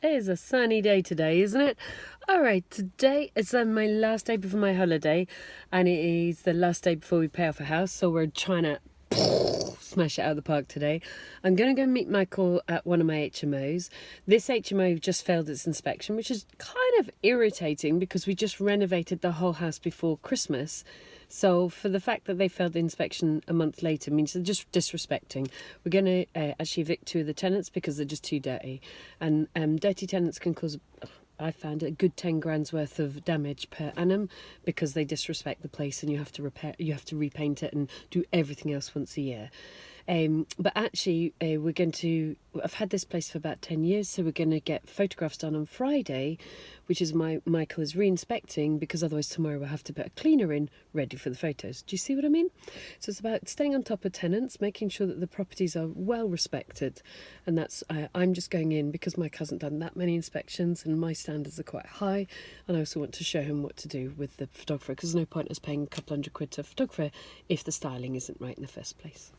It is a sunny day today, isn't it? All right, today is my last day before my holiday, and it is the last day before we pay off a house, so we're trying to smash it out of the park today. I'm going to go meet Michael at one of my HMOs. This HMO just failed its inspection, which is kind of irritating because we just renovated the whole house before Christmas. So for the fact that they failed the inspection a month later means they're just disrespecting. We're going to actually evict 2 of the tenants because they're just too dirty. And dirty tenants can cause, I found, a good 10 grand's worth of damage per annum because they disrespect the place, and you have to repaint it and do everything else once a year. But actually, I've had this place for about 10 years, so we're going to get photographs done on Friday, which is Michael is re-inspecting, because otherwise tomorrow we'll have to put a cleaner in ready for the photos. Do you see what I mean? So it's about staying on top of tenants, making sure that the properties are well respected, and that's I'm just going in because Mike hasn't done that many inspections and my standards are quite high, and I also want to show him what to do with the photographer, because there's no point us paying a couple £100 to a photographer if the styling isn't right in the first place.